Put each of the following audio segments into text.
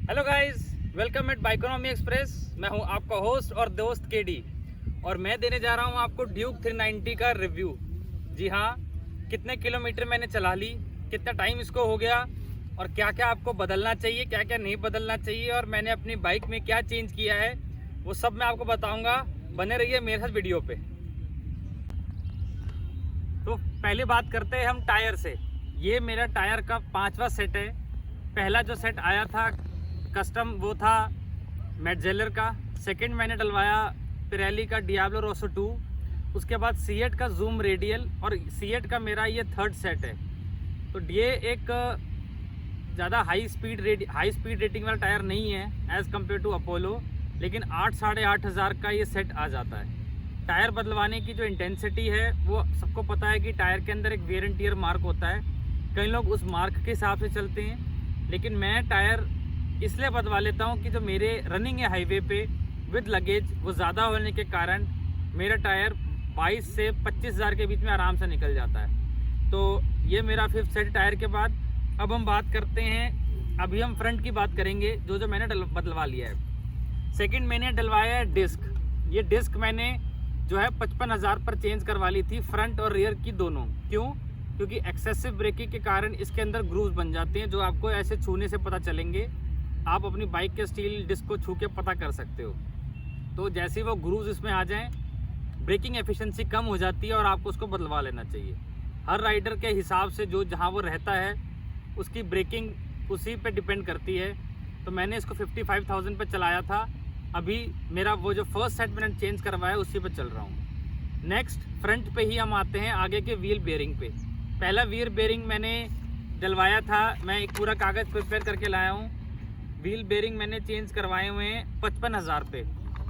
Hello guys, welcome at Bikonomy Express. मैं हूं आपका होस्ट और दोस्त केडी और मैं देने जा रहा हूं आपको ड्यूक 390 का रिव्यू। जी हां, कितने किलोमीटर मैंने चला ली, कितना टाइम इसको हो गया और क्या क्या आपको बदलना चाहिए, क्या क्या नहीं बदलना चाहिए और मैंने अपनी बाइक में क्या चेंज किया है, वो सब मैं आपको बताऊंगा। बने रहिए मेरे साथ वीडियो पे। तो पहले बात करते हैं हम टायर से। ये मेरा टायर का 5वां सेट है। पहला जो सेट आया था कस्टम वो था मेटजेलर का। सेकंड मैंने डलवाया पिरेली का डियाब्लो रोसो 2। उसके बाद सीएट का जूम रेडियल और सीएट का मेरा ये 3rd सेट है। तो ये एक ज़्यादा हाई स्पीड रेटिंग वाला टायर नहीं है एज़ कम्पेयर टू अपोलो, लेकिन 8-8.5 हज़ार का ये सेट आ जाता है। टायर बदलवाने की जो इंटेंसिटी है वो सबको पता है कि टायर के अंदर एक वेयर एंड टियर मार्क होता है। कई लोग उस मार्क के हिसाब से चलते हैं, लेकिन मैं टायर इसलिए बदलवा लेता हूँ कि जो मेरे रनिंग है हाईवे पे विद लगेज वो ज़्यादा होने के कारण मेरा टायर 22 से 25 हज़ार के बीच में आराम से निकल जाता है। तो ये मेरा 5th सेट टायर के बाद अब हम बात करते हैं, अभी हम फ्रंट की बात करेंगे जो मैंने बदलवा लिया है। सेकंड मैंने डलवाया है डिस्क। ये डिस्क मैंने जो है 55,000 पर चेंज करवा ली थी, फ्रंट और रियर की दोनों। क्यों? क्योंकि एक्सेसिव ब्रेकिंग के कारण इसके अंदर ग्रूव्स बन जाते हैं जो आपको ऐसे छूने से पता चलेंगे। आप अपनी बाइक के स्टील डिस्क को छू के पता कर सकते हो। तो जैसे वो ग्रूव्स इसमें आ जाएं, ब्रेकिंग एफिशिएंसी कम हो जाती है और आपको उसको बदलवा लेना चाहिए। हर राइडर के हिसाब से जो जहाँ वो रहता है उसकी ब्रेकिंग उसी पे डिपेंड करती है। तो मैंने इसको 55,000 पे चलाया था। अभी मेरा वो जो 1st सेट मैंने चेंज करवाया उसी पे चल रहा हूँ। नेक्स्ट फ्रंट पे ही हम आते हैं आगे के व्हील बेयरिंग पे। पहला व्हील बेयरिंग मैंने डलवाया था, मैं एक पूरा कागज़ प्रिपेयर करके लाया हूँ। व्हील बेयरिंग मैंने चेंज करवाए हुए हैं 55,000 पे।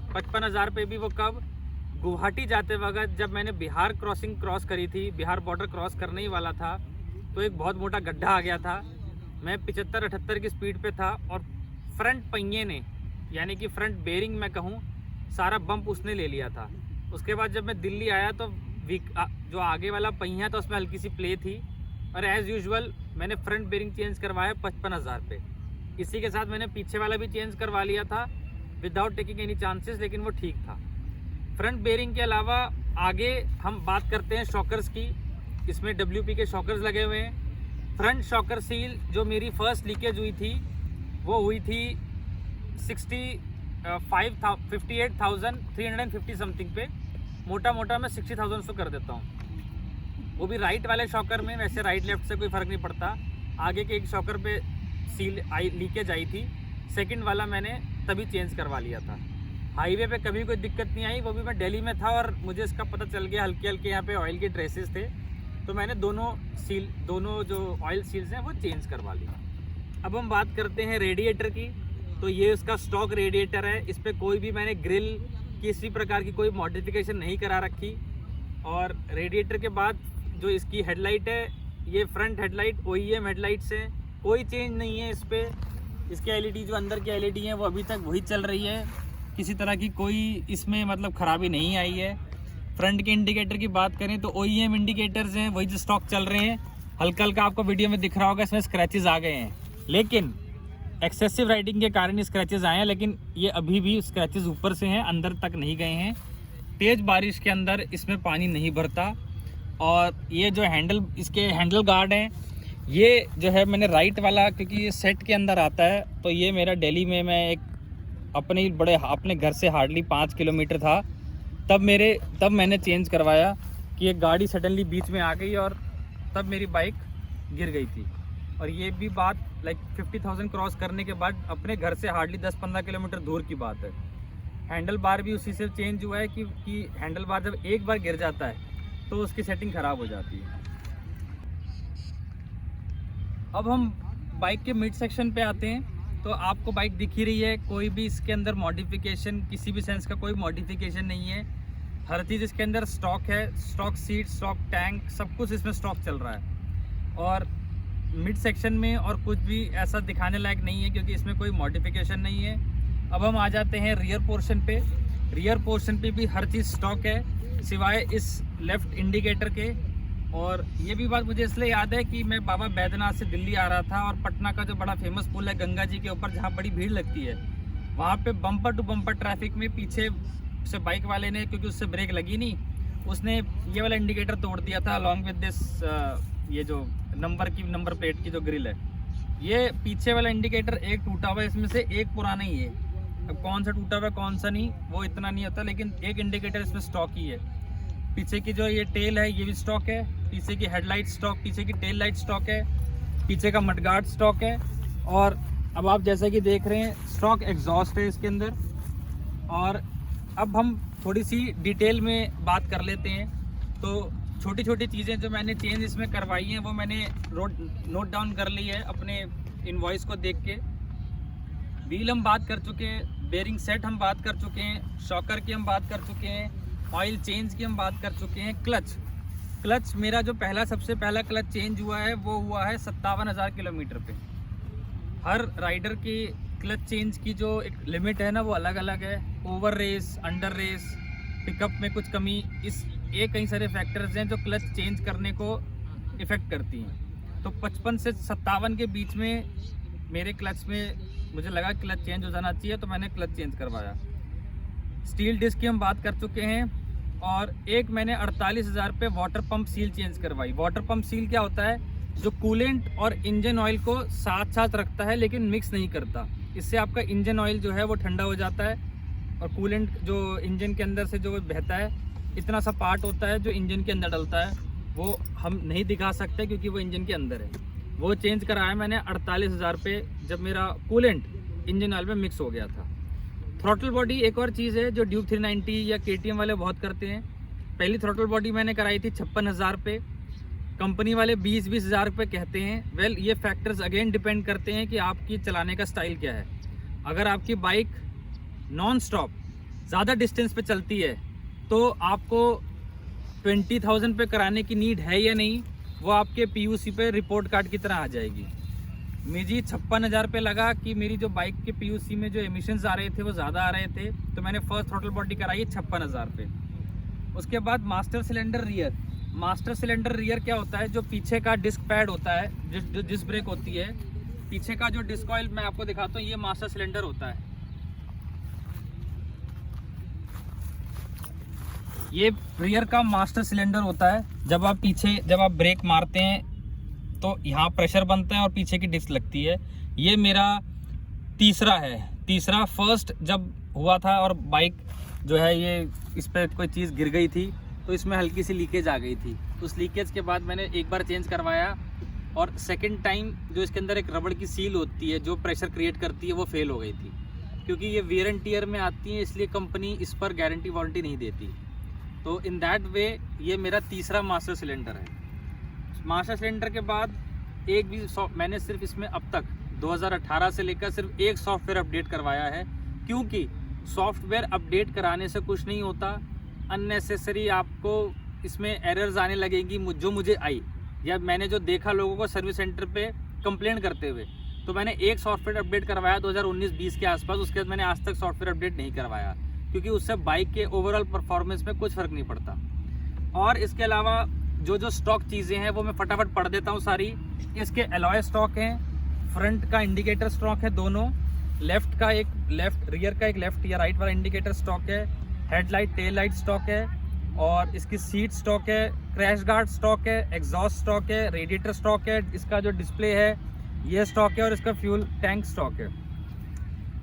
55,000 पे भी वो कब? गुवाहाटी जाते वक्त जब मैंने बिहार क्रॉस करी थी, बिहार बॉर्डर क्रॉस करने ही वाला था, तो एक बहुत मोटा गड्ढा आ गया था। मैं 75-78 की स्पीड पे था और फ्रंट पहिए ने, यानी कि फ्रंट बेयरिंग मैं कहूँ, सारा बम्प उसने ले लिया था। उसके बाद जब मैं दिल्ली आया तो जो आगे वाला पहिया था उसमें हल्की सी प्ले थी और एज़ यूजुअल मैंने फ्रंट बेयरिंग चेंज करवाया 55,000 पे। इसी के साथ मैंने पीछे वाला भी चेंज करवा लिया था विदाउट टेकिंग एनी चांसेस, लेकिन वो ठीक था। फ्रंट बेयरिंग के अलावा आगे हम बात करते हैं शॉकर्स की। इसमें WP के शॉकर्स लगे हुए हैं। फ्रंट शॉकर सील जो मेरी फर्स्ट लीकेज हुई थी वो हुई थी 58,350 समथिंग पे। मोटा मैं 60,000 से कर देता हूँ। वो भी राइट वाले शॉकर में। वैसे राइट लेफ्ट से कोई फ़र्क नहीं पड़ता। आगे के एक शॉकर पे सील लीकेज आई थी, सेकंड वाला मैंने तभी चेंज करवा लिया था। हाईवे पे कभी कोई दिक्कत नहीं आई, वो भी मैं दिल्ली में था और मुझे इसका पता चल गया। हल्के यहाँ पे ऑयल के ट्रेसेस थे, तो मैंने दोनों जो ऑयल सील्स हैं वो चेंज करवा लिया। अब हम बात करते हैं रेडिएटर की। तो ये उसका स्टॉक रेडिएटर है। इस पर कोई भी मैंने ग्रिल किसी प्रकार की कोई मॉडिफिकेशन नहीं करा रखी। और रेडिएटर के बाद जो इसकी हेडलाइट है, ये फ्रंट हेडलाइट OEM हेडलाइट्स है, कोई चेंज नहीं है इस पर। इसके LED जो अंदर की LED हैं वो अभी तक वही चल रही है। किसी तरह की कोई इसमें मतलब ख़राबी नहीं आई है। फ्रंट के इंडिकेटर की बात करें तो OEM इंडिकेटर्स हैं, वही जो स्टॉक चल रहे हैं। हल्का आपको वीडियो में दिख रहा होगा, इसमें स्क्रैचेस आ गए हैं, लेकिन एक्सेसिव राइडिंग के कारण स्क्रैचेस आए हैं। लेकिन ये अभी भी स्क्रैचेस ऊपर से हैं, अंदर तक नहीं गए हैं। तेज़ बारिश के अंदर इसमें पानी नहीं भरता। और ये जो इसके हैंडल गार्ड हैं, ये जो है मैंने राइट वाला, क्योंकि ये सेट के अंदर आता है। तो ये मेरा दिल्ली में मैं एक अपने घर से हार्डली 5 किलोमीटर था, तब मैंने चेंज करवाया कि एक गाड़ी सडनली बीच में आ गई और तब मेरी बाइक गिर गई थी। और ये भी बात 50,000 क्रॉस करने के बाद अपने घर से हार्डली 10-15 किलोमीटर दूर की बात है। हैंडल बार भी उसी से चेंज हुआ है कि हैंडल बार जब एक बार गिर जाता है तो उसकी सेटिंग ख़राब हो जाती है। अब हम बाइक के मिड सेक्शन पे आते हैं। तो आपको बाइक दिख ही रही है, कोई भी इसके अंदर मॉडिफिकेशन, किसी भी सेंस का कोई मॉडिफिकेशन नहीं है। हर चीज़ इसके अंदर स्टॉक है। स्टॉक सीट, स्टॉक टैंक, सब कुछ इसमें स्टॉक चल रहा है। और मिड सेक्शन में और कुछ भी ऐसा दिखाने लायक नहीं है क्योंकि इसमें कोई मॉडिफिकेशन नहीं है। अब हम आ जाते हैं रियर पोर्शन पे। रियर पोर्शन पे भी हर चीज़ स्टॉक है सिवाय इस लेफ़्ट इंडिकेटर के। और ये भी बात मुझे इसलिए याद है कि मैं बाबा बैद्यनाथ से दिल्ली आ रहा था और पटना का जो बड़ा फेमस पुल है गंगा जी के ऊपर, जहाँ बड़ी भीड़ लगती है, वहाँ पे बम्पर टू बम्पर ट्रैफिक में पीछे से बाइक वाले ने, क्योंकि उससे ब्रेक लगी नहीं, उसने ये वाला इंडिकेटर तोड़ दिया था अलॉन्ग विद दिस, ये जो नंबर प्लेट की जो ग्रिल है, ये पीछे वाला इंडिकेटर एक टूटा हुआ है, इसमें से एक पुराना ही है। अब कौन सा टूटा हुआ है कौन सा नहीं वो इतना नहीं होता, लेकिन एक इंडिकेटर इसमें स्टॉक ही है। पीछे की जो ये टेल है ये भी स्टॉक है, पीछे की हेडलाइट स्टॉक, पीछे की टेल लाइट स्टॉक है, पीछे का मडगार्ड स्टॉक है। और अब आप जैसा कि देख रहे हैं स्टॉक एग्जॉस्ट है इसके अंदर। और अब हम थोड़ी सी डिटेल में बात कर लेते हैं। तो छोटी छोटी चीज़ें जो मैंने चेंज इसमें करवाई हैं वो मैंने नोट डाउन कर ली है अपने इनवॉइस को देख के। व्हील हम बात कर चुके हैं, बेरिंग सेट हम बात कर चुके हैं, शॉकर की हम बात कर चुके हैं, ऑयल चेंज की हम बात कर चुके हैं। क्लच मेरा जो सबसे पहला क्लच चेंज हुआ है वो हुआ है 57,000 किलोमीटर पे। हर राइडर की क्लच चेंज की जो एक लिमिट है ना वो अलग अलग है। Over race, under race, pickup में कुछ कमी, ये कई सारे फैक्टर्स हैं जो क्लच चेंज करने को इफ़ेक्ट करती हैं। तो 55 से 57 के बीच में मेरे क्लच में मुझे लगा क्लच चेंज हो जाना चाहिए, तो मैंने क्लच चेंज करवाया। स्टील डिस्क की हम बात कर चुके हैं। और एक मैंने 48,000 पे वाटर पंप सील चेंज करवाई। वाटर पंप सील क्या होता है? जो कूलेंट और इंजन ऑयल को साथ साथ रखता है लेकिन मिक्स नहीं करता। इससे आपका इंजन ऑयल जो है वो ठंडा हो जाता है और कूलेंट जो इंजन के अंदर से जो बहता है, इतना सा पार्ट होता है जो इंजन के अंदर डलता है, वो हम नहीं दिखा सकते क्योंकि वो इंजन के अंदर है। वो चेंज कराया मैंने 48,000 पे, जब मेरा कूलेंट इंजन ऑयल में मिक्स हो गया था। थ्रॉटल बॉडी एक और चीज़ है जो ड्यूक 390 या KTM वाले बहुत करते हैं। पहली थ्रॉटल बॉडी मैंने कराई थी 56,000 पे, कंपनी वाले 20,000 पे कहते हैं। वेल, ये फैक्टर्स अगेन डिपेंड करते हैं कि आपकी चलाने का स्टाइल क्या है। अगर आपकी बाइक नॉन स्टॉप ज़्यादा डिस्टेंस पे चलती है तो आपको 20,000 पे कराने की नीड है या नहीं, वो आपके PUC पे रिपोर्ट कार्ड की तरह आ जाएगी। मुझे 56,000 पे लगा कि मेरी जो बाइक के PUC में जो एमिशंस आ रहे थे वो ज़्यादा आ रहे थे, तो मैंने फर्स्ट थ्रॉटल बॉडी कराई 56,000 पे। उसके बाद master cylinder rear. Master cylinder rear क्या होता है? जो पीछे का डिस्क पैड होता है, जो डिस्क ब्रेक होती है, पीछे का जो डिस्क ऑयल मैं आपको दिखाता हूँ, ये मास्टर सिलेंडर होता है। ये रियर का मास्टर सिलेंडर होता है। जब आप ब्रेक मारते हैं तो यहाँ प्रेशर बनता है और पीछे की डिस्क लगती है। ये मेरा तीसरा फर्स्ट जब हुआ था और बाइक जो है ये इस पर कोई चीज़ गिर गई थी तो इसमें हल्की सी लीकेज आ गई थी। उस लीकेज के बाद मैंने एक बार चेंज करवाया और सेकंड टाइम जो इसके अंदर एक रबड़ की सील होती है जो प्रेशर क्रिएट करती है वो फेल हो गई थी। क्योंकि ये वियर एंड टियर में आती है इसलिए कंपनी इस पर गारंटी वारंटी नहीं देती। तो इन दैट वे ये मेरा तीसरा मास्टर सिलेंडर है। मास्टर सिलेंडर के बाद एक भी मैंने सिर्फ इसमें अब तक 2018 से लेकर सिर्फ एक सॉफ्टवेयर अपडेट करवाया है, क्योंकि सॉफ्टवेयर अपडेट कराने से कुछ नहीं होता। अननेसेसरी आपको इसमें एरर्स आने लगेंगी जो मुझे आई, या मैंने जो देखा लोगों को सर्विस सेंटर पे कंप्लेंट करते हुए। तो मैंने एक सॉफ्टवेयर अपडेट करवाया 2019-20 के आसपास। उसके बाद मैंने आज तक सॉफ्टवेयर अपडेट नहीं करवाया क्योंकि उससे बाइक के ओवरऑल परफॉर्मेंस में कुछ फ़र्क नहीं पड़ता। और इसके अलावा जो स्टॉक चीज़ें हैं वो मैं फटाफट पढ़ देता हूँ सारी। इसके अलॉय स्टॉक हैं, फ्रंट का इंडिकेटर स्टॉक है दोनों, रियर का एक लेफ्ट या राइट वाला इंडिकेटर स्टॉक है, हेडलाइट टेल लाइट स्टॉक है, और इसकी सीट स्टॉक है, क्रैश गार्ड स्टॉक है, एग्जॉस्ट स्टॉक है, रेडिएटर स्टॉक है, इसका जो डिस्प्ले है ये स्टॉक है, और इसका फ्यूल टैंक स्टॉक है।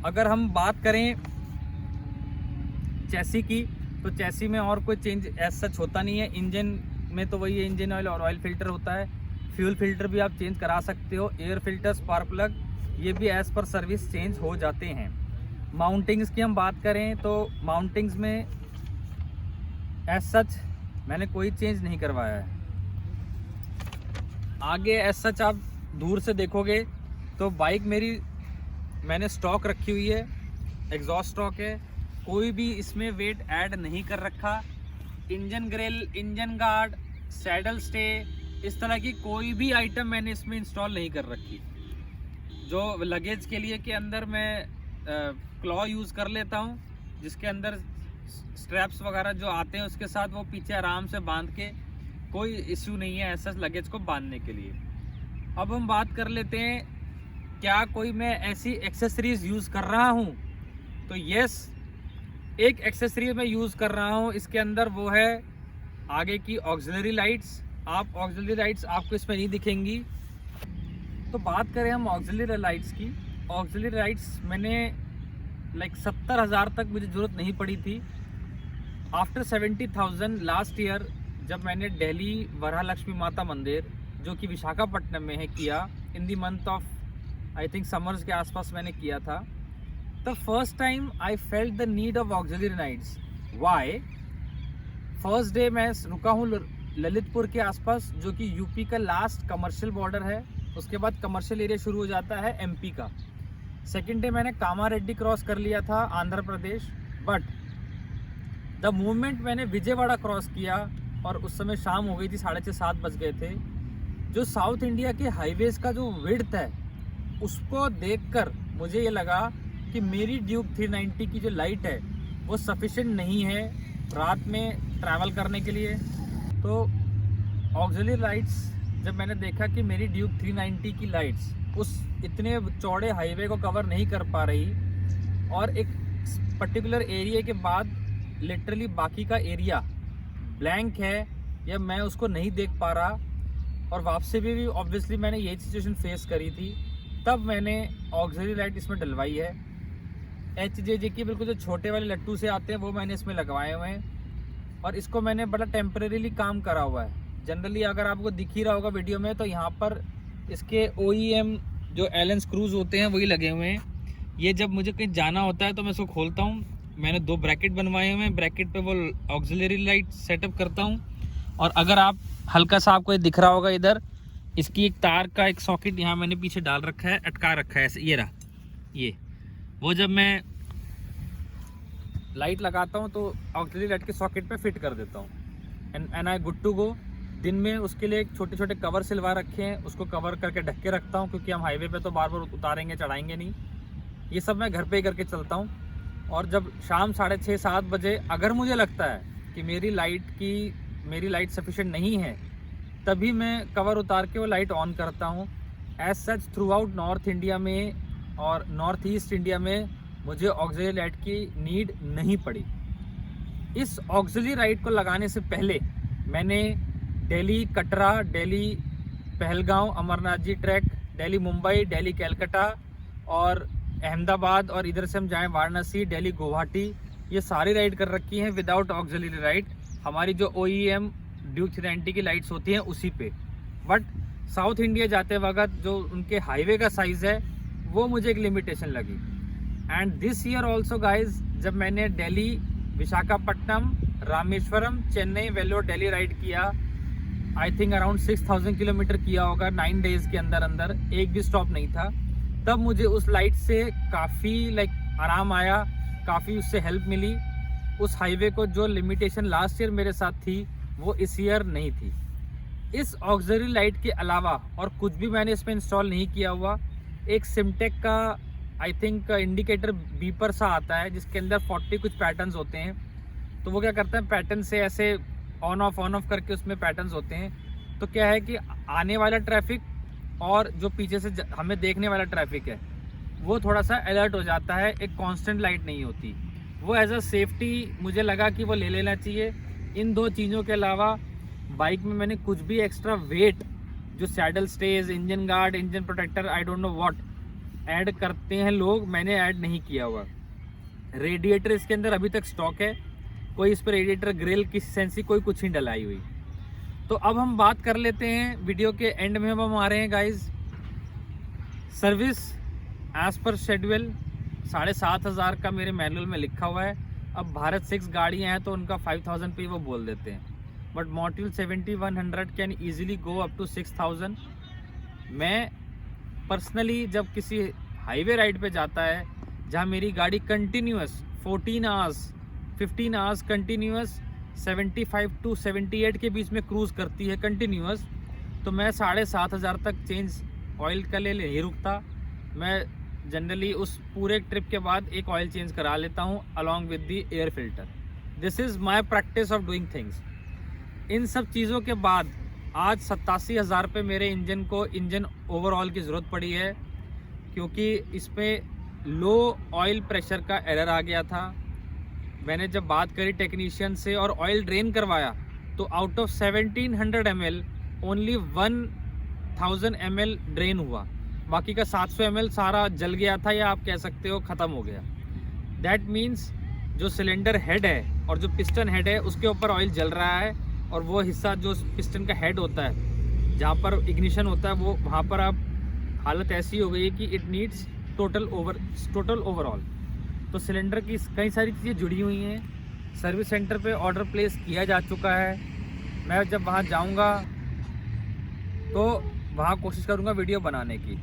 अगर हम बात करें चैसी की, तो चैसी में और कोई चेंज एज सच होता नहीं है। इंजन में तो वही है, इंजन ऑयल और ऑयल फिल्टर होता है। फ्यूल फिल्टर भी आप चेंज करा सकते हो, एयर फिल्टर, स्पार्क प्लग, ये भी एज़ पर सर्विस चेंज हो जाते हैं। माउंटिंग्स की हम बात करें तो माउंटिंग्स में एज सच मैंने कोई चेंज नहीं करवाया है। आगे एज सच आप दूर से देखोगे तो बाइक मेरी मैंने स्टॉक रखी हुई है, एग्जॉस्ट स्टॉक है, कोई भी इसमें वेट ऐड नहीं कर रखा। Engine grill, engine guard, saddle stay, इस तरह की कोई भी आइटम मैंने इसमें इंस्टॉल नहीं कर रखी। जो लगेज के लिए के अंदर मैं क्लॉ यूज़ कर लेता हूँ, जिसके अंदर स्ट्रैप्स वगैरह जो आते हैं उसके साथ वो पीछे आराम से बांध के कोई इश्यू नहीं है ऐसा लगेज को बांधने के लिए। अब हम बात कर लेते हैं क्या कोई मैं ऐसी एक्सेसरीज यूज़ कर रहा हूँ, तो यस, एक एक्सेसरी मैं यूज़ कर रहा हूँ इसके अंदर, वो है आगे की ऑक्सिलरी लाइट्स। आप ऑक्सिलरी लाइट्स आपको इसमें नहीं दिखेंगी। तो बात करें हम ऑक्सिलरी लाइट्स की, ऑक्सिलरी लाइट्स मैंने 70,000 तक मुझे ज़रूरत नहीं पड़ी थी। आफ्टर 70,000 लास्ट ईयर जब मैंने दिल्ली वरहालक्ष्मी माता मंदिर जो कि विशाखापट्टनम में है किया, in the month of I think summers के आसपास मैंने किया था, the first time I felt the need of auxiliary lights. Why? First day मैं रुका हूँ ललितपुर के आसपास जो कि यूपी का लास्ट कमर्शियल बॉर्डर है, उसके बाद कमर्शियल एरिया शुरू हो जाता है एमपी का। सेकेंड डे मैंने कामारेड्डी क्रॉस कर लिया था Andhra Pradesh, but the moment मैंने विजयवाड़ा क्रॉस किया और उस समय शाम हो गई थी, 6:30-7 बज गए थे, जो साउथ इंडिया के हाईवेज का जो विड्थ है उसको देखकर मुझे ये लगा कि मेरी ड्यूक 390 की जो लाइट है वो सफिशिएंट नहीं है रात में ट्रैवल करने के लिए। तो ऑक्सिलरी लाइट्स जब मैंने देखा कि मेरी ड्यूक 390 की लाइट्स उस इतने चौड़े हाईवे को कवर नहीं कर पा रही और एक पर्टिकुलर एरिया के बाद लिटरली बाकी का एरिया ब्लैंक है या मैं उसको नहीं देख पा रहा, और वापसी भी ऑब्वियसली मैंने यही सिचुएशन फेस करी थी, तब मैंने ऑक्सिलरी लाइट इसमें डलवाई है। HJJ की बिल्कुल जो छोटे वाले लट्टू से आते हैं वो मैंने इसमें लगवाए हुए हैं और इसको मैंने बड़ा टेम्परेरीली काम करा हुआ है। जनरली अगर आपको दिख ही रहा होगा वीडियो में तो यहाँ पर इसके OEM जो एलन स्क्रूज होते हैं वही लगे हुए हैं। ये जब मुझे कहीं जाना होता है तो मैं इसको खोलता हूँ। मैंने 2 ब्रैकेट बनवाए हुए हैं, ब्रैकेट पे वो ऑक्सिलरी लाइट सेटअप करता हूँ। और अगर आप हल्का सा आपको दिख रहा होगा इधर, इसकी एक तार का एक सॉकेट यहाँ मैंने पीछे डाल रखा है, अटका रखा है ऐसे, ये रहा ये। वो जब मैं लाइट लगाता हूँ तो ऑक्सिलरी लाइट के सॉकेट पे फिट कर देता हूँ and I good to go. दिन में उसके लिए छोटे छोटे कवर सिलवा रखे हैं, उसको कवर करके ढक के रखता हूँ क्योंकि हम हाईवे पे तो बार बार उतारेंगे चढ़ाएंगे नहीं। ये सब मैं घर पे ही करके चलता हूँ। और जब शाम 6:30-7 बजे अगर मुझे लगता है कि मेरी लाइट सफिशिएंट नहीं है, तभी मैं कवर उतार के वो लाइट ऑन करता हूँ। As such throughout north India में और नॉर्थ ईस्ट इंडिया में मुझे ऑक्सिलरी लाइट की नीड नहीं पड़ी। इस ऑक्सिलरी लाइट को लगाने से पहले मैंने दिल्ली कटरा, दिल्ली पहलगांव अमरनाथ जी ट्रैक, दिल्ली मुंबई, दिल्ली कलकत्ता और अहमदाबाद, और इधर से हम जाएँ वाराणसी, दिल्ली गुवाहाटी, ये सारी राइड कर रखी हैं विदाउट ऑक्सिलरी लाइट। हमारी जो OEM ड्यूक 390 की लाइट्स होती हैं उसी पे। बट साउथ इंडिया जाते वक्त जो उनके हाईवे का साइज़ है वो मुझे एक लिमिटेशन लगी। And this year also guys, जब मैंने दिल्ली, विशाखापट्टनम, रामेश्वरम, चेन्नई, वेल्लोर, दिल्ली राइड किया, आई थिंक अराउंड 6,000 किलोमीटर किया होगा 9 डेज़ के अंदर अंदर, एक भी स्टॉप नहीं था, तब मुझे उस लाइट से काफ़ी आराम आया, काफ़ी उससे हेल्प मिली। उस हाईवे को जो लिमिटेशन लास्ट ईयर मेरे साथ थी वो इस ईयर नहीं थी। इस ऑक्सिलरी लाइट के अलावा और कुछ भी मैंने इसमें इंस्टॉल नहीं किया हुआ। एक सिमटेक का आई थिंक इंडिकेटर बीपर सा आता है जिसके अंदर 40 कुछ पैटर्न्स होते हैं, तो वो क्या करता है पैटर्न से ऐसे ऑन ऑफ करके उसमें पैटर्न्स होते हैं। तो क्या है कि आने वाला ट्रैफिक और जो पीछे से हमें देखने वाला ट्रैफिक है वो थोड़ा सा अलर्ट हो जाता है, एक कांस्टेंट लाइट नहीं होती। वो एज अ सेफ्टी मुझे लगा कि वो ले लेना चाहिए। इन 2 चीज़ों के अलावा बाइक में मैंने कुछ भी एक्स्ट्रा वेट जो saddle stage, engine guard, engine protector, I don't know what add करते हैं लोग, मैंने ऐड नहीं किया हुआ। रेडिएटर इसके अंदर अभी तक स्टॉक है, कोई इस पर रेडिएटर ग्रिल की सेंसी कोई कुछ नहीं डलाई हुई। तो अब हम बात कर लेते हैं, वीडियो के एंड में हम आ रहे हैं guys. Service as per schedule 7,500 का मेरे मैनुअल में लिखा हुआ है। अब भारत 6 गाड़ियाँ हैं तो उनका 5,000 पे वो बोल देते हैं, but module 70-100 can easily go up to 6,000। मैं पर्सनली जब किसी हाईवे राइड पे जाता है जहाँ मेरी गाड़ी continuous 14 hours 15 hours continuous 75 to 78 के बीच में क्रूज़ करती है कंटिन्यूस, तो मैं 7,500 तक चेंज ऑयल का ले नहीं रुकता। मैं जनरली उस पूरे ट्रिप के बाद एक ऑयल चेंज करा लेता हूँ along with the air filter. This is my practice of doing things. इन सब चीज़ों के बाद आज 87,000 पे मेरे इंजन ओवरऑल की ज़रूरत पड़ी है, क्योंकि इसमें लो ऑयल प्रेशर का एरर आ गया था। मैंने जब बात करी टेक्नीशियन से और ऑयल ड्रेन करवाया तो out of 1700 ml only 1000 ml drain हुआ, बाकी का 700 ml सारा जल गया था, या आप कह सकते हो ख़त्म हो गया। दैट मीन्स जो सिलेंडर हेड है और जो पिस्टन हेड है उसके ऊपर ऑयल जल रहा है, और वो हिस्सा जो पिस्टन का हेड होता है जहाँ पर इग्निशन होता है वो वहाँ पर अब हालत ऐसी हो गई है कि इट नीड्स टोटल ओवरऑल। तो सिलेंडर की कई सारी चीज़ें जुड़ी हुई हैं। सर्विस सेंटर पे ऑर्डर प्लेस किया जा चुका है। मैं जब वहाँ जाऊँगा तो वहाँ कोशिश करूँगा वीडियो बनाने की।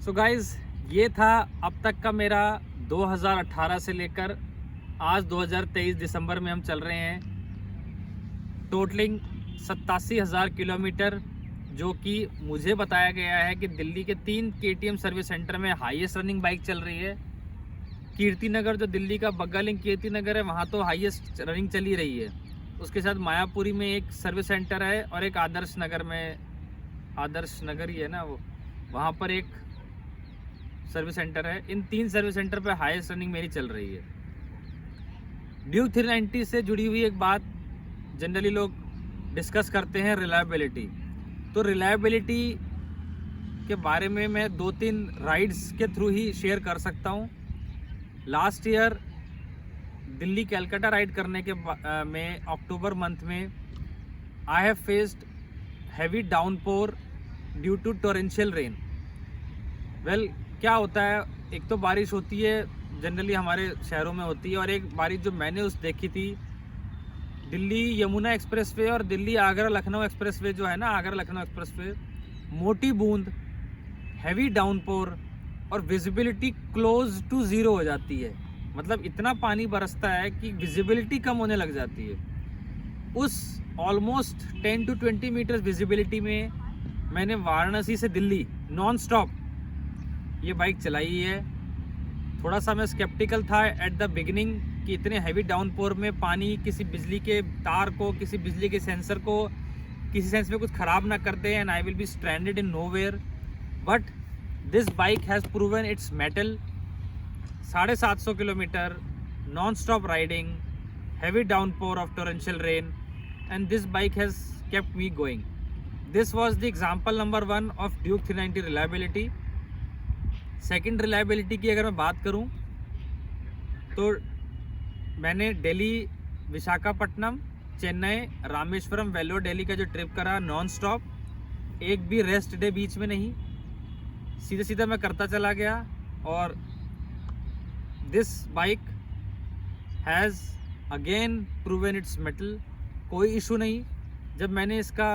सो गाइज़, ये था अब तक का मेरा 2018 से लेकर आज 2023 दिसंबर में हम चल रहे हैं, टोटलिंग 87,000 किलोमीटर, जो कि मुझे बताया गया है कि दिल्ली के 3 KTM सर्विस सेंटर में हाईएस्ट रनिंग बाइक चल रही है। कीर्ति नगर जो दिल्ली का बग्गा लिंक कीर्ति नगर है वहाँ तो हाईएस्ट रनिंग चली रही है। उसके साथ मायापुरी में एक सर्विस सेंटर है और एक आदर्श नगर में, आदर्श नगर ही है ना वो, वहाँ पर एक सर्विस सेंटर है। इन 3 सर्विस सेंटर पर हाईएस्ट रनिंग मेरी चल रही है। ड्यूक 390 से जुड़ी हुई एक बात जनरली लोग डिस्कस करते हैं, रिलायबिलिटी। तो रिलायबिलिटी के बारे में मैं 2-3 राइड्स के थ्रू ही शेयर कर सकता हूँ। Last year Delhi Calcutta ride करने के में अक्टूबर मंथ में I have faced heavy downpour due to torrential rain. Well, क्या होता है, एक तो बारिश होती है जनरली हमारे शहरों में होती है, और एक बारिश जो मैंने देखी थी दिल्ली यमुना एक्सप्रेसवे और दिल्ली आगरा लखनऊ एक्सप्रेसवे जो है ना, आगरा लखनऊ एक्सप्रेसवे, मोटी बूंद, हैवी डाउनपोर और विजिबिलिटी क्लोज टू ज़ीरो हो जाती है। मतलब इतना पानी बरसता है कि विजिबिलिटी कम होने लग जाती है। उस ऑलमोस्ट 10 to 20 मीटर्स विजिबिलिटी में मैंने वाराणसी से दिल्ली नॉन स्टॉप ये बाइक चलाई है। थोड़ा सा मैं स्केप्टिकल था एट द बिगिनिंग कि इतने हैवी डाउनपोर में पानी किसी बिजली के तार को, किसी बिजली के सेंसर को किसी सेंस में कुछ ख़राब ना कर दे and I will be stranded in nowhere. But this bike has proven its mettle. 750 kilometre non stop riding, heavy downpour of torrential rain, and this bike has kept me going. This was the example number 1 of Duke 390 reliability. Second reliability की अगर मैं बात करूँ तो मैंने दिल्ली, विशाखापट्टनम, चेन्नई, रामेश्वरम, वेल्लोर, दिल्ली का जो trip करा नॉन स्टॉप, एक भी रेस्ट डे बीच में नहीं, सीधा सीधा मैं करता चला गया। और this bike has again proven its metal, कोई इशू नहीं। जब मैंने इसका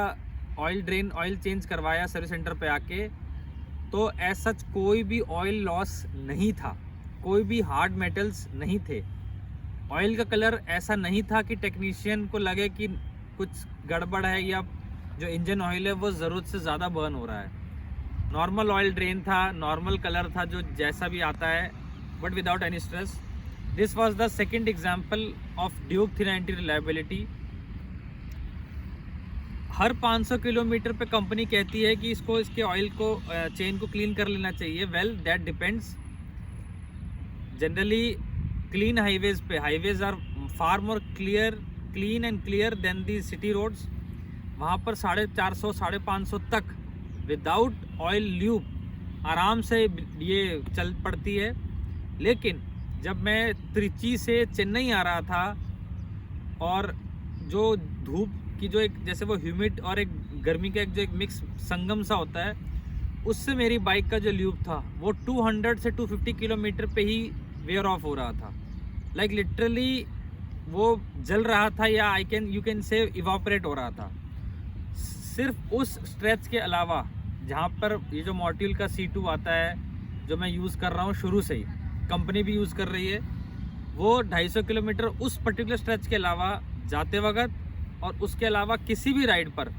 ऑयल चेंज करवाया सर्विस सेंटर पे आके तो ऐसा कोई भी ऑयल लॉस नहीं था, कोई भी हार्ड मेटल्स नहीं थे। ऑयल का कलर ऐसा नहीं था कि टेक्नीशियन को लगे कि कुछ गड़बड़ है या जो इंजन ऑयल है वो ज़रूरत से ज़्यादा बर्न हो रहा है। नॉर्मल ऑयल ड्रेन था, नॉर्मल कलर था जो जैसा भी आता है, but without any stress. This was the second example of Duke 390 reliability. Her 500 kilometre पे कंपनी कहती है कि इसके ऑयल को, चेन को क्लीन कर लेना चाहिए। Well, that depends. Generally clean highways पे, highways are far more clean and clear than the city roads. वहाँ पर 450-550 तक विदाउट ऑयल ल्यूब आराम से ये चल पड़ती है। लेकिन जब मैं त्रिची से चेन्नई आ रहा था और जो धूप की जो एक, जैसे वो ह्यूमिड और एक गर्मी का एक जो एक मिक्स संगम सा होता है, उससे मेरी बाइक का जो ल्यूब था वो 200 से 250 किलोमीटर पे ही वेयर ऑफ हो रहा था। लाइक लिटरली वो जल रहा था, या यू कैन से इवापोरेट हो रहा था। सिर्फ उस स्ट्रेच के अलावा जहाँ पर ये जो मॉड्यूल का C2 आता है जो मैं यूज़ कर रहा हूँ शुरू से ही, कंपनी भी यूज़ कर रही है, वो 250 किलोमीटर उस पर्टिकुलर स्ट्रेच के अलावा जाते वक्त और उसके अलावा किसी भी राइड पर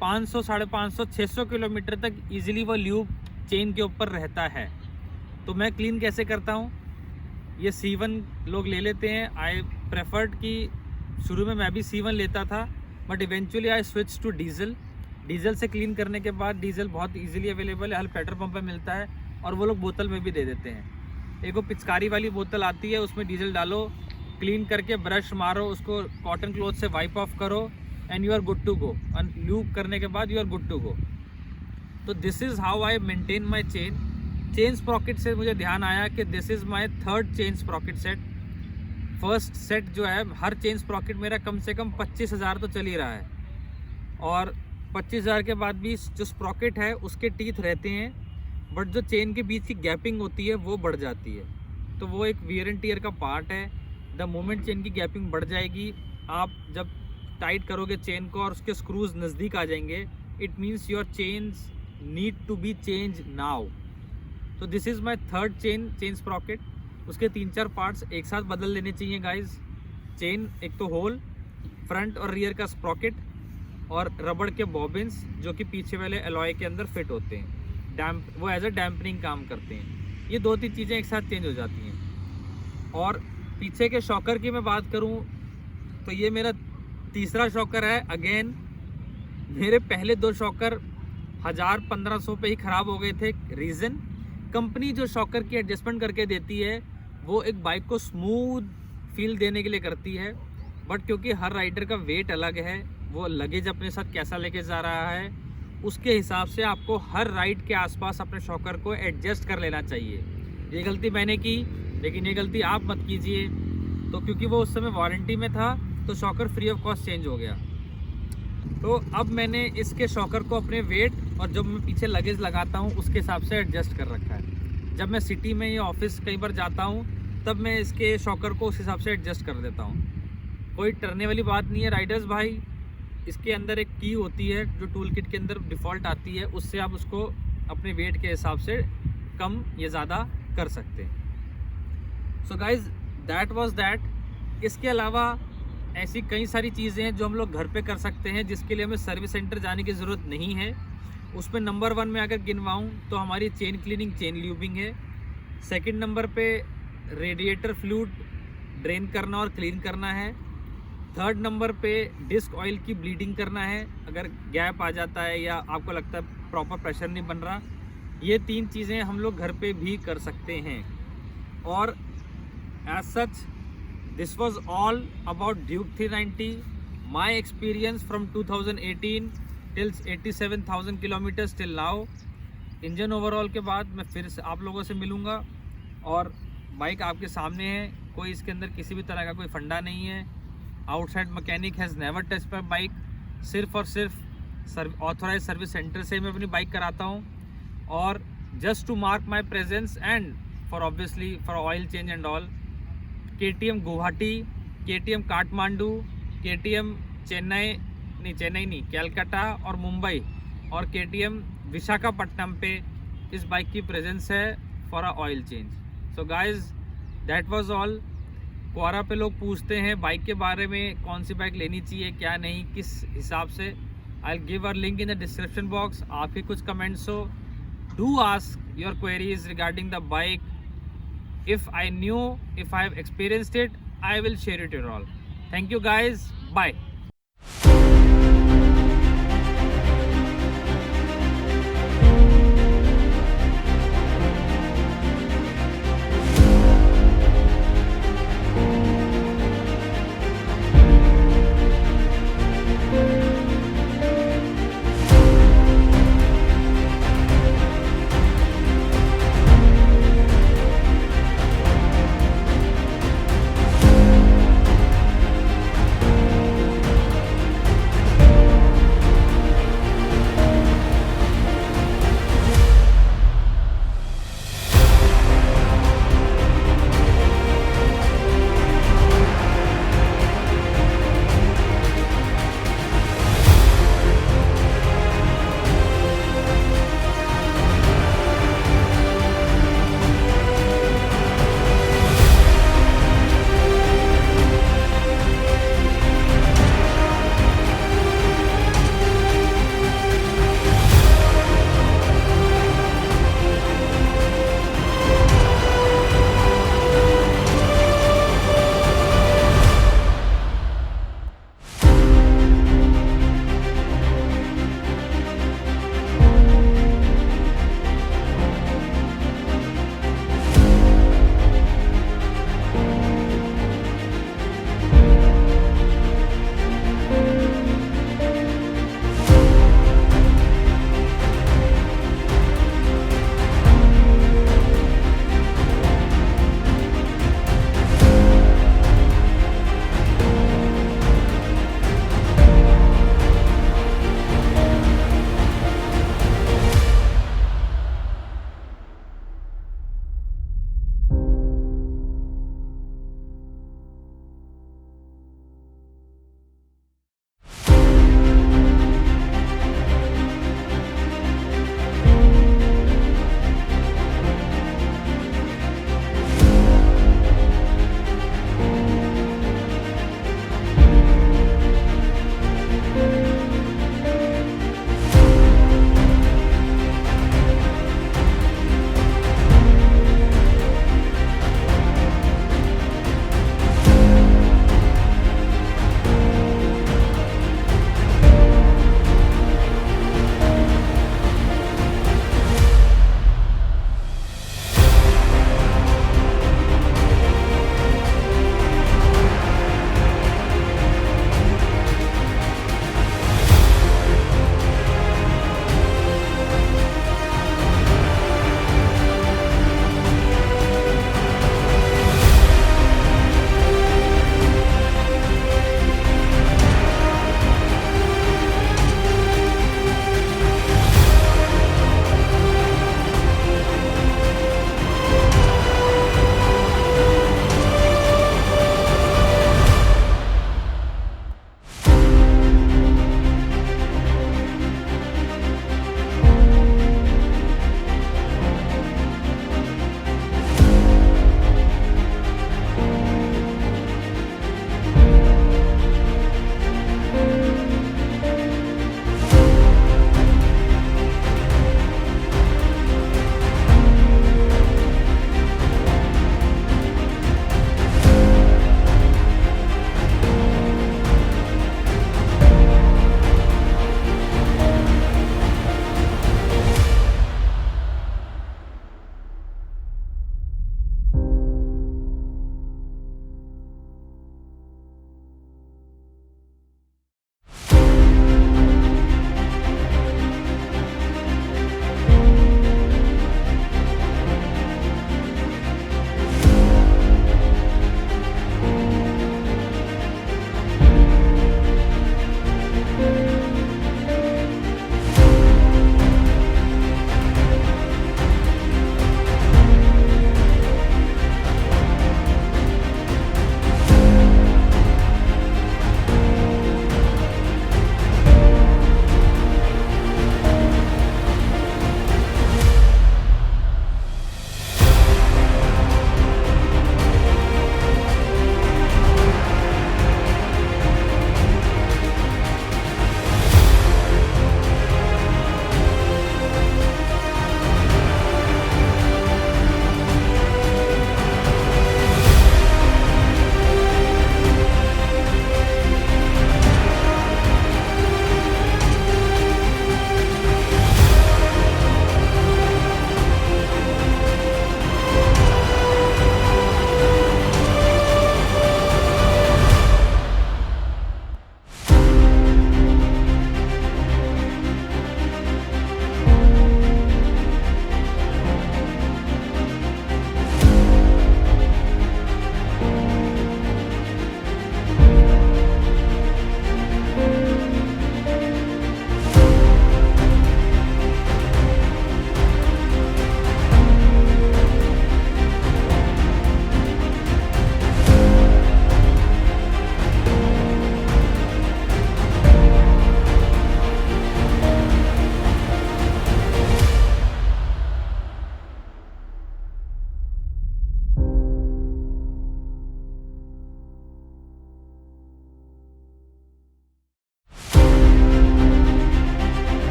500, 550, 600 किलोमीटर तक इजीली वो ल्यूब चेन के ऊपर रहता है। तो मैं क्लीन कैसे करता हूँ, ये C1 लोग ले लेते हैं। आई प्रेफर्ड कि शुरू में मैं भी C1 लेता था, but eventually I switch to diesel. Diesel से क्लीन करने के बाद, डीजल बहुत इजीली अवेलेबल है, हर पेट्रोल पंप पे मिलता है और वो लोग बोतल में भी दे देते हैं। एक वो पिचकारी वाली बोतल आती है, उसमें डीजल डालो, क्लीन करके ब्रश मारो, उसको कॉटन क्लॉथ से वाइप ऑफ करो and you are good to go. Lube करने के बाद you are good to go. तो this is how I maintain my chain sprocket से मुझे ध्यान आया कि this is my third chain sprocket set. First set जो है, हर चेन स्प्रॉकेट मेरा कम से कम 25,000 तो चल ही रहा है, और 25,000 के बाद भी जो स्प्रॉकेट है उसके टीथ रहते हैं, बट जो चेन के बीच की गैपिंग होती है वो बढ़ जाती है। तो वो एक वियर एंड टियर का पार्ट है। द मोमेंट चेन की गैपिंग बढ़ जाएगी, आप जब टाइट करोगे चेन को और उसके स्क्रूज नज़दीक आ जाएंगे, it means your chains need to be change now. तो this is my third chain sprocket. उसके 3-4 पार्ट्स एक साथ बदल लेने चाहिए गाइज। चेन, एक तो होल, फ्रंट और रियर का स्प्रॉकेट, और रबड़ के बॉबिन्स जो कि पीछे वाले अलॉय के अंदर फिट होते हैं, वो एज अ डैम्पनिंग काम करते हैं। ये 2-3 चीज़ें एक साथ चेंज हो जाती हैं। और पीछे के शॉकर की मैं बात करूं तो ये मेरा तीसरा शॉकर है। अगेन मेरे पहले 2 शॉकर 1000-1500 पे ही ख़राब हो गए थे। रीज़न, कंपनी जो शॉकर की एडजस्टमेंट करके देती है वो एक बाइक को स्मूथ फील देने के लिए करती है, बट क्योंकि हर राइडर का वेट अलग है, वो लगेज अपने साथ कैसा लेके जा रहा है, उसके हिसाब से आपको हर राइड के आसपास अपने शॉकर को एडजस्ट कर लेना चाहिए। ये गलती मैंने की, लेकिन ये गलती आप मत कीजिए। तो क्योंकि वो उस समय वारंटी में था तो shocker free of cost change हो गया। तो अब मैंने इसके शॉकर को अपने वेट और जब मैं पीछे लगेज लगाता हूँ उसके हिसाब से एडजस्ट कर रखा है। जब मैं सिटी में या ऑफिस कहीं पर जाता हूँ तब मैं इसके शॉकर को उस हिसाब से एडजस्ट कर देता हूँ। कोई डरने वाली बात नहीं है राइडर्स भाई। इसके अंदर एक की होती है जो टूल किट के अंदर डिफ़ॉल्ट आती है, उससे आप उसको अपने वेट के हिसाब से कम या ज़्यादा कर सकते हैं। सो गाइज, दैट वाज दैट। इसके अलावा ऐसी कई सारी चीज़ें हैं जो हम लोग घर पे कर सकते हैं, जिसके लिए हमें सर्विस सेंटर जाने की ज़रूरत नहीं है। उसमें नंबर 1 में अगर गिनवाऊँ तो हमारी चेन क्लीनिंग, चेन ल्यूबिंग है। सेकंड नंबर पे रेडिएटर फ्लूइड ड्रेन करना और क्लीन करना है। थर्ड नंबर पे डिस्क ऑयल की ब्लीडिंग करना है, अगर गैप आ जाता है या आपको लगता है प्रॉपर प्रेशर नहीं बन रहा। ये 3 चीज़ें हम लोग घर पे भी कर सकते हैं। और as such this was all about Duke 390, my experience from 2018 till 87,000 kilometres till now. Engine overall के बाद मैं फिर से आप लोगों से मिलूँगा, और बाइक आपके सामने है, कोई इसके अंदर किसी भी तरह का कोई फंडा नहीं है। Outside mechanic has never touch my bike. सिर्फ और सिर्फ ऑथोराइज सर्विस सेंटर से मैं अपनी बाइक कराता हूँ, और just to mark my presence and for obviously for oil change and all, KTM Guwahati, KTM Kathmandu, KTM Chennai नहीं, कैलकाटा और मुंबई, और KTM विशाखापट्टनम पे इस बाइक की प्रेजेंस है for a oil change. So guys, that was all. Quora पे लोग पूछते हैं बाइक के बारे में, कौन सी बाइक लेनी चाहिए, क्या नहीं, किस हिसाब से। I will give a link in the description box. आपके कुछ कमेंट्स हो, do ask your queries regarding the bike. If I have experienced it, I will share it with all. Thank you guys. Bye.